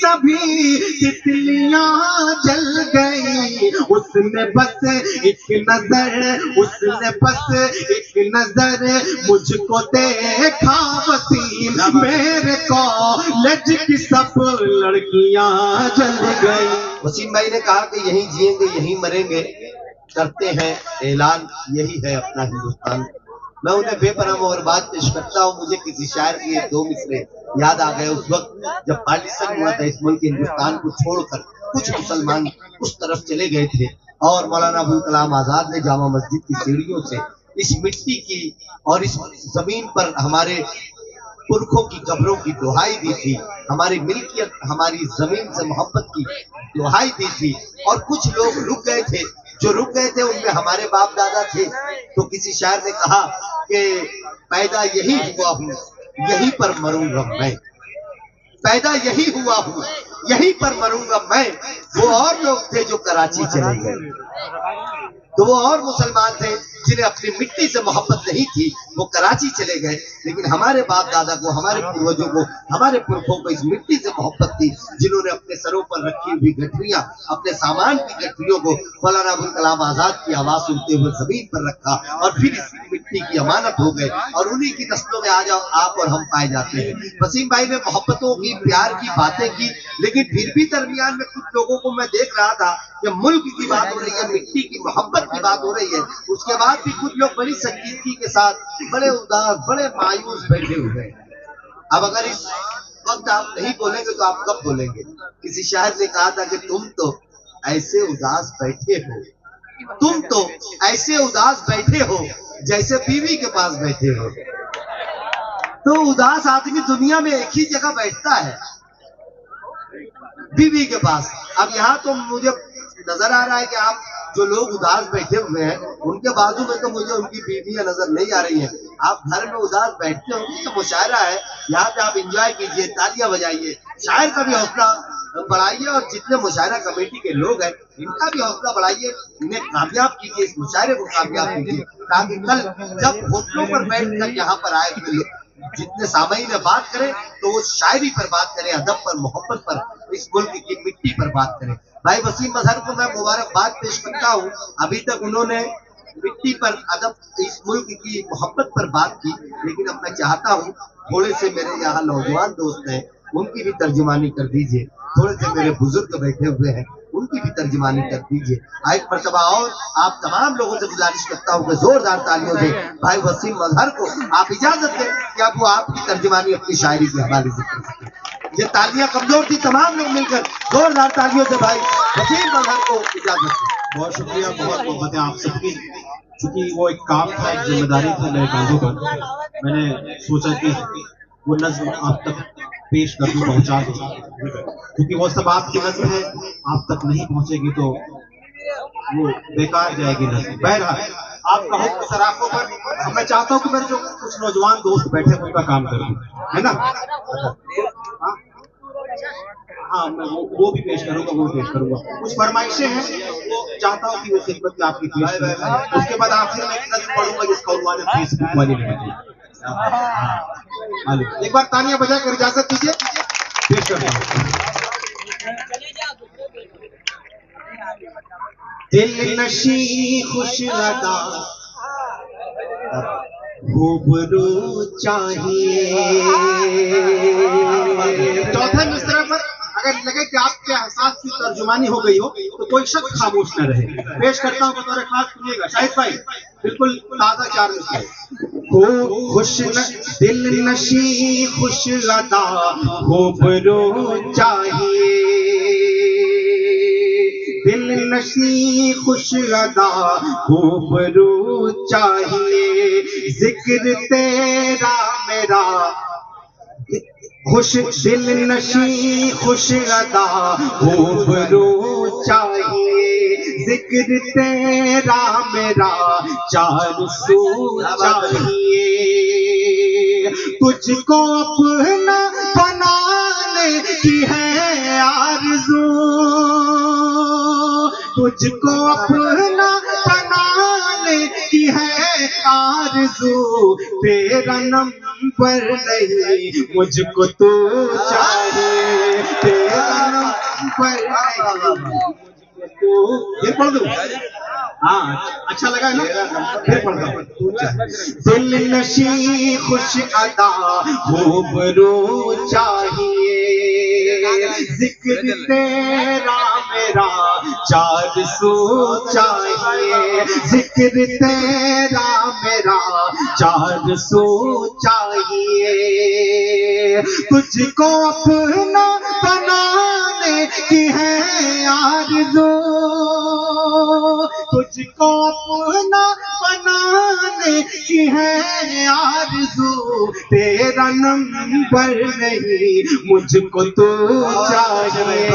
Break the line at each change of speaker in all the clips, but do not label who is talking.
सभी तितलियां जल गई। उसने बस एक नजर मुझको देखा वसीम, मेरे कॉलेज की सब लड़कियां जल गई। वसीम भाई ने कहा कि यहीं जिएंगे यहीं मरेंगे, करते हैं ऐलान, यही है अपना हिंदुस्तान। मैं उन्हें बेपनाह और बात पेश करता हूँ। मुझे किसी शायर की एक दो मिसरे याद आ गए। उस वक्त जब पार्टीशन हुआ था इस मुल्क हिंदुस्तान को छोड़कर कुछ मुसलमान उस तरफ चले गए थे और मौलाना अबुल कलाम आजाद ने जामा मस्जिद की सीढ़ियों से इस मिट्टी की और इस जमीन पर हमारे पुरखों की कब्रों की दुहाई दी थी, हमारी मिल्कियत हमारी जमीन से मोहब्बत की दुहाई दी थी। और कुछ लोग रुक गए थे, जो रुक गए थे उनमें हमारे बाप दादा थे। तो किसी शायर ने कहा कि पैदा यही हुआ हूँ यहीं पर मरूंगा मैं, पैदा यही हुआ हूँ यहीं पर मरूंगा मैं। वो और लोग थे जो कराची चले गए, तो वो और मुसलमान थे जिन्हें अपनी मिट्टी से मोहब्बत नहीं थी, वो कराची चले गए। लेकिन हमारे बाप दादा को, हमारे पूर्वजों को, हमारे पुरखों को इस मिट्टी से मोहब्बत थी, जिन्होंने अपने सरों पर रखी हुई गठरियां, अपने सामान की गठरियों को मौलाना अबुल कलाम आजाद की आवाज सुनते हुए जमीन पर रखा और फिर इस मिट्टी की अमानत हो गए। और उन्हीं की नस्लों में आज आप और हम पाए जाते हैं। वसीम भाई ने मोहब्बतों की, प्यार की बातें की, लेकिन फिर भी दरमियान में कुछ लोगों को मैं देख रहा था कि मुल्क की बात हो रही है, मिट्टी की मोहब्बत की बात हो रही है, उसके बाद भी कुछ लोग बड़ी संजीदगी के साथ बड़े उदास, बड़े मायूस बैठे हुए हैं। अब अगर इस वक्त आप नहीं बोलेंगे तो आप कब बोलेंगे? किसी शायर ने कहा था कि तुम तो ऐसे उदास बैठे हो, तुम तो ऐसे उदास बैठे हो जैसे बीवी के पास बैठे हो। तो उदास आदमी दुनिया में एक ही जगह बैठता है, बीवी के पास। अब यहाँ तो मुझे नजर आ रहा है कि आप जो लोग उदास बैठे हुए हैं उनके बाजू में तो मुझे उनकी बीवियां नजर नहीं आ रही हैं। आप घर में उदास बैठते होंगे तो मुशायरा है, यहाँ पे आप एंजॉय कीजिए, तालियां बजाइए, शायर का भी हौसला बढ़ाइए और जितने मुशायरा कमेटी के लोग हैं इनका भी हौसला बढ़ाइए, इन्हें कामयाब कीजिए, इस मुशायरे को कामयाब कीजिए, ताकि कल जब होटलों पर बैठकर यहाँ पर आए हुए जितने सामईन ने बात करें तो वो शायरी पर बात करें, अदब पर, मोहब्बत पर, इस मुल्क की मिट्टी पर बात करें। भाई वसीम अजहर को मैं मुबारकबाद पेश करता हूँ। अभी तक उन्होंने मिट्टी पर, अदब, इस मुल्क की मोहब्बत पर बात की, लेकिन अब मैं चाहता हूँ थोड़े से मेरे यहाँ नौजवान दोस्त हैं उनकी भी तर्जुमानी कर दीजिए, थोड़े से मेरे बुजुर्ग बैठे हुए हैं उनकी भी तर्जुमानी कर दीजिए। एक मर्तबा और आप तमाम लोगों से गुजारिश करता हूँ कि जोरदार तालियों से भाई वसीम अजहर को आप इजाजत दें कि अब वो आपकी तर्जुमानी अपनी शायरी के हवाले से कर सकें। ये तालियां कमजोर थी, तमाम लोग मिलकर जोरदार तालियों से भाई वसीम अजहर को इजाजत दें।
बहुत शुक्रिया, बहुत बहुत आप सबकी। चूंकि वो एक काम था, एक जिम्मेदारी था मेरे कंधों पर, मैंने सोचा कि वो नज्म आप तक पेश कर दूं, पहुंचा दूं, क्योंकि वो सब आपकी नज्म है, आप तक नहीं पहुंचेगी तो वो बेकार जाएगी नज्म। बहरहाल आपका हुक्म सराखों पर। मैं चाहता हूँ कि मेरे जो कुछ नौजवान दोस्त बैठे उनका काम कर दूं, है ना? हाँ, मैं वो भी पेश करूंगा, वो पेश करूंगा। कुछ फरमाइशें हैं, वो चाहता हूँ कि वो खिदमत में आपकी पेश करूं। उसके बाद आखिर में एक नज्म पढ़ूंगा जिसका उन्वान है फेसबुक वाली नहीं। एक बार तालियां बजा कर इजाजत दीजिए, पेश करता हूं।
दिल नशी खुश अदा खूबरू चाहिए।
चौथे मिसरे पर अगर लगे कि आपके एहसास की तर्जुमानी हो गई हो तो कोई शख्स खामोश न रहे। पेश करता हूँ बतौर खास, सुनिएगा शाहिद भाई, बिल्कुल ताजा 4 मिसरे।
दिल नशी खुश अदा खूबरू चाहिए, दिल नशी खुश अदा खूबरू चाहिए, जिक्र तेरा मेरा खुश, दिल नशी खुश अदा खूबरू चाहिए, जिक्र तेरा मेरा चार सू चाहिए, तुझको अपना बनाने की है आरज़ू, तुझको अपना बनाने की है आरज़ू, तेरा नंबर नहीं मुझको तू चाहिए, तेरा पर फिर पढ़ दूं? हाँ, अच्छा लगा ना? फिर पढ़ दो। दिल नशी खुश अदा रूबरू चाहिए, जिक्र तेरा मेरा 400 चाहिए, जिक्र तेरा मेरा 400 चाहिए, तुझको अपना बनाने की है आरज़ू, तुझको अपना बनाने की है आरज़ू, तेरा नंबर नहीं मुझको तो चाहिए,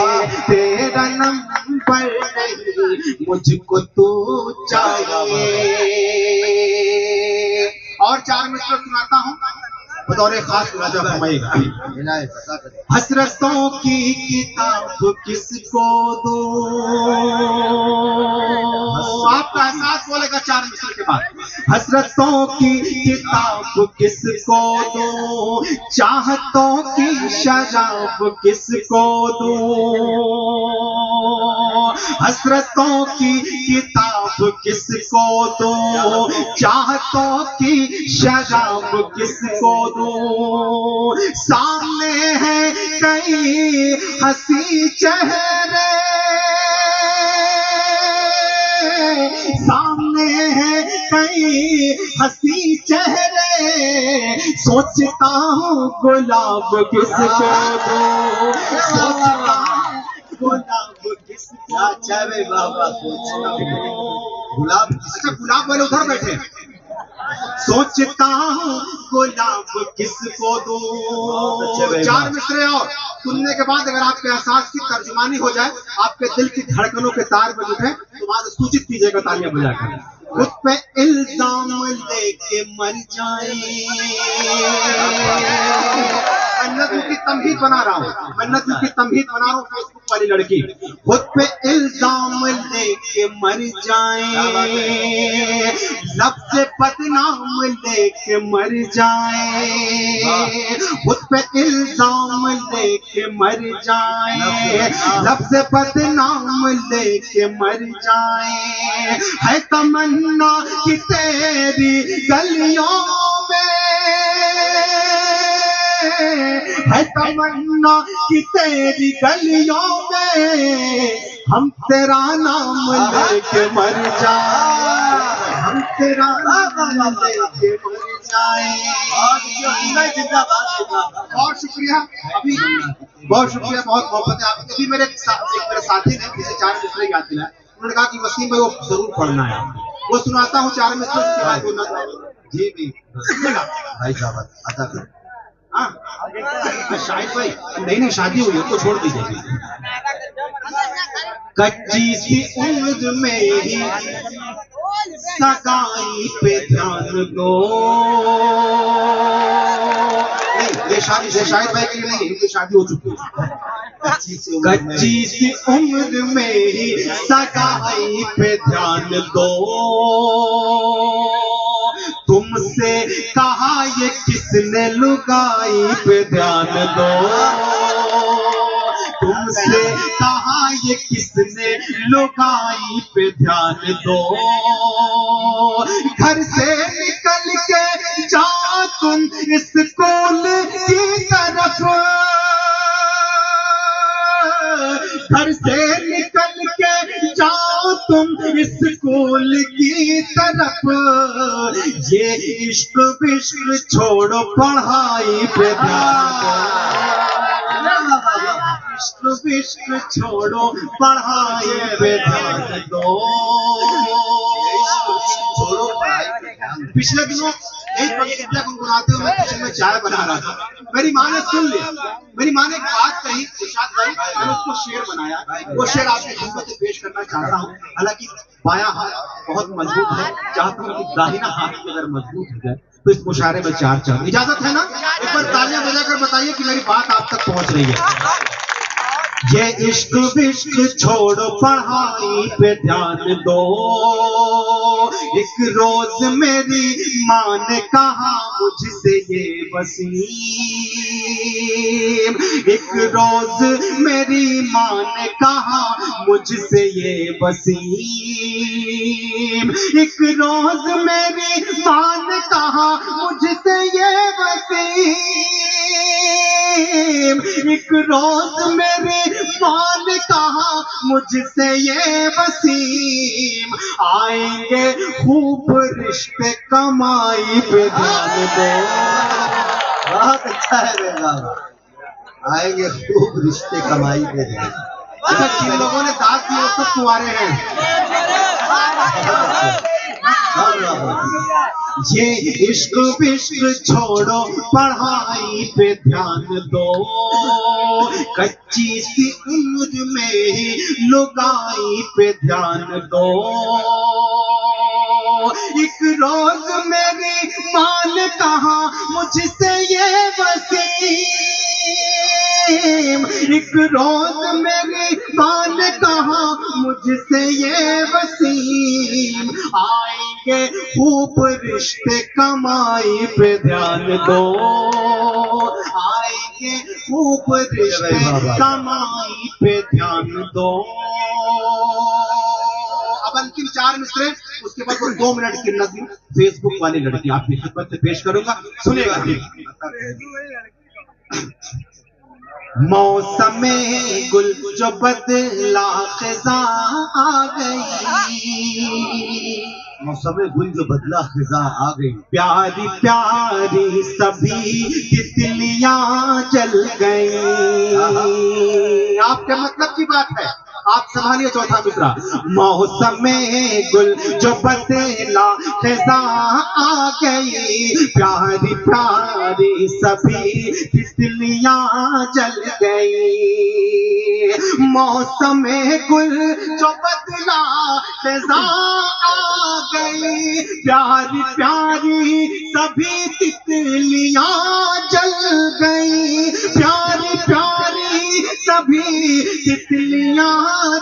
तेरा नंबर नहीं मुझको तो चाहिए। और 4 मिसरे सुनाता हूँ, बतौर खास राजा फरमाइएगा। हसरतों की किताब किसको दूं, आपका एहसास बोलेगा 4 मिसरे के बाद। हसरतों की किताब किसको दूं, चाहतों की शराब किसको दूं, हसरतों की किताब किसको दूं, चाहतों की शराब किसको दूं, सामने है कई हंसी चेहरे, सामने है कई हंसी चेहरे, सोचता हूँ गुलाब किसको दूं, सोचता हूँ गुलाब किसको, अच्छा भाई बाबा सोचता हूँ गुलाब, अच्छा गुलाब वाले उधर बैठे, सोचता हूँ गुलाब किसको दूं। 4 मिसरे और सुनने के बाद अगर आपके एहसास की तर्जुमानी हो जाए, आपके दिल की धड़कनों के तार बज उठे, तो वहां सूचित कीजिएगा तालियां बजाकर। खुद पे इल्जाम लेके मर जाए, मैं नज़्म की तमहीद बना रहा हूँ, मैं नज़्म की तमहीद बना रहा हूँ फेसबुक वाली लड़की। खुद पे इल्जाम लेके मर जाए, लब से बदनाम लेके मर जाए, खुद पे इल्जाम लेके मर जाए, लब से बदनाम लेके मर जाए, है तमन्ना कि तेरी गलियों में, है तमन्ना कि तेरी गलियों में हम तेरा नाम लेके मर जाए, हम तेरा नाम लेके मर जाए। बहुत शुक्रिया, अभी बहुत शुक्रिया, बहुत मोहब्बत है आपकी। अभी मेरे साथी ने मुझे 4 मिसरे याद दिलाया, उन्होंने कहा कि वसीम भाई वो जरूर पढ़ना है, वो सुनाता हूँ 4 मिसरे उसके बाद बोलना जी भी भाई साहब आता कर। हाँ शाहिद भाई नहीं शादी हुई है तो छोड़ दीजिए। कच्ची सी उम्र में ही सगाई पे ध्यान दो, नहीं ये शादी से शाहिद भाई के लिए नहीं, इनकी शादी हो चुकी है। कच्ची सी उम्र में ही सगाई पे ध्यान दो, तुमसे कहा ये किसने लुगाई पे ध्यान दो, तुमसे कहा ये किसने लुगाई पे ध्यान दो, घर से निकल के जाओ तुम स्कूल की तरफ, घर से निकल के जाओ तुम स्कूल की तरफ, ये इश्क विश्क छोड़ो पढ़ाई पे ध्यान दो, इश्क विश्क छोड़ो पढ़ाई पे ध्यान दो। पिछले दिनों एक पगड़िया गुनगुनाते हुए किचन में चाय बना रहा था, मेरी माँ ने सुन लिया, मेरी माँ ने एक बात कही, इरशाद भाई मैंने उसको शेर बनाया, वो शेर आपकी खिदमत में पेश करना चाहता हूँ। हालांकि बायां हाथ बहुत मजबूत है, चाहता हूँ कि दाहिना हाथ भी अगर मजबूत हो जाए तो इस मुशायरे में 4 चांद, इजाजत है ना? एक बार तालियां बजाकर बताइए कि मेरी बात आप तक पहुंच रही है। ये इश्क विश्क छोड़ो पढ़ाई पे ध्यान दो, एक रोज मेरी माँ ने कहा मुझसे ये वसीम, एक रोज मेरी माँ ने कहा मुझसे ये वसीम, एक रोज मेरी माँ ने कहा मुझसे ये वसीम, एक रोज मेरी माँ ने कहा मुझसे ये वसीम, आएंगे खूब रिश्ते कमाई पे ध्यान दो।
बहुत अच्छा है बेगा, आएंगे खूब रिश्ते कमाई पे ध्यान।
अच्छा, जिन लोगों ने दाद दिए वो सब कुंवारे हैं। ये इश्क विश्क छोड़ो, पढ़ाई पे ध्यान दो, कच्ची सी उम्र में ही लुगाई पे ध्यान दो। एक रोज मेरी माँ ने कहा मुझसे ये वसीम, एक रोज मेरी माँ ने कहा मुझसे ये वसीम, आएंगे खूब रिश्ते कमाई पे ध्यान दो, आएंगे खूब रिश्ते कमाई पे ध्यान दो। अब अंतिम 4 मिसरे, उसके बाद वो 2 मिनट की नज़्म फेसबुक वाली लड़की आपकी खिदमत से पेश करूंगा, सुनेगा। मौसमे गुल जो बदला खिज़ा आ गई,
मौसम गुल जो बदला खिजा आ गई,
प्यारी प्यारी सभी तितलियां जल गई। आपके मतलब की बात है, आप संभालिए चौथा मिसरा। मौसमे गुल जो बदला खिज़ा आ गई, प्यारी प्यारी सभी तितलियां जल गई। मौसमे गुल जो बदला खिज़ा आ गई, प्यारी प्यारी सभी तितलियां जल गई, प्यारी प्यारी सभी तितलियां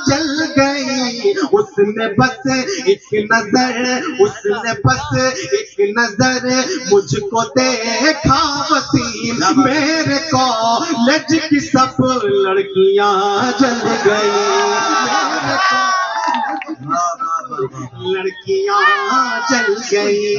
जल गई। उसने बस एक नजर, उसने बस एक नजर मुझको देखा वसीम, मेरे कॉलेज की सब लड़कियां जल गई, मेरे कॉलेज की सब लड़कियां जल गई।